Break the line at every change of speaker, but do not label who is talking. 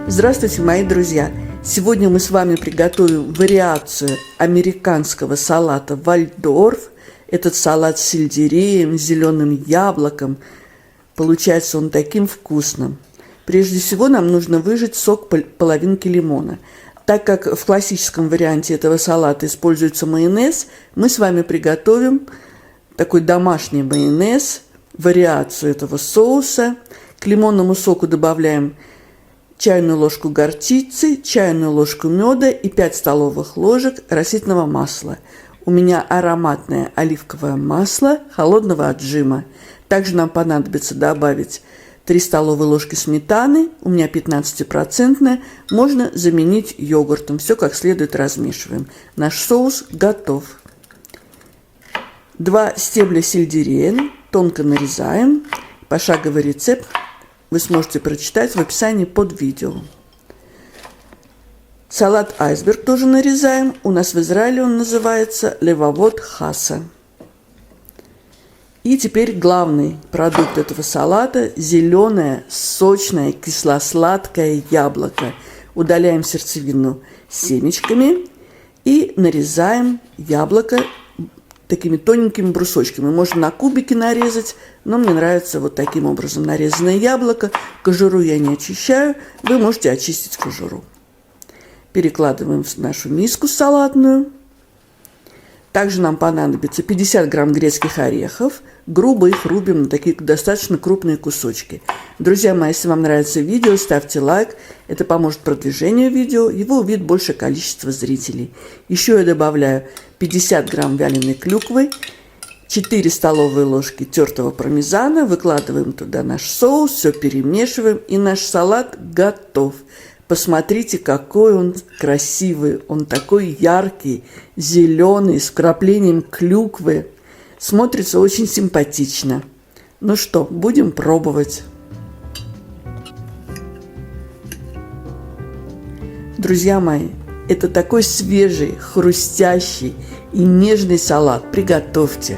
Здравствуйте, мои друзья! Сегодня мы с вами приготовим вариацию американского салата вальдорф. Этот салат с сельдереем, зеленым яблоком. Получается он таким вкусным. Прежде всего нам нужно выжать сок половинки лимона. Так как в классическом варианте этого салата используется майонез, мы с вами приготовим такой домашний майонез, вариацию этого соуса. К лимонному соку добавляем чайную ложку горчицы, чайную ложку меда и 5 столовых ложек растительного масла. У меня ароматное оливковое масло холодного отжима. Также нам понадобится добавить 3 столовые ложки сметаны, у меня 15%, можно заменить йогуртом. Все как следует размешиваем. Наш соус готов. 2 стебля сельдерея тонко нарезаем. Пошаговый рецепт вы сможете прочитать в описании под видео. Салат айсберг тоже нарезаем. У нас в Израиле он называется левавот хаса. И теперь главный продукт этого салата – зеленое, сочное, кисло-сладкое яблоко. Удаляем сердцевину семечками и нарезаем яблоко такими тоненькими брусочками. Можно на кубики нарезать, но мне нравится вот таким образом нарезанное яблоко. Кожуру я не очищаю, вы можете очистить кожуру. Перекладываем в нашу миску салатную. Также нам понадобится 50 грамм грецких орехов. Грубо их рубим на такие достаточно крупные кусочки. Друзья мои, если вам нравится видео, ставьте лайк. Это поможет продвижению видео. Его увидит большее количество зрителей. Еще я добавляю 50 грамм вяленой клюквы, 4 столовые ложки тертого пармезана. Выкладываем туда наш соус, все перемешиваем. И наш салат готов. Посмотрите, какой он красивый. Он такой яркий, зеленый, с вкраплением клюквы. Смотрится очень симпатично. Ну что, будем пробовать. Друзья мои, это такой свежий, хрустящий и нежный салат. Приготовьте.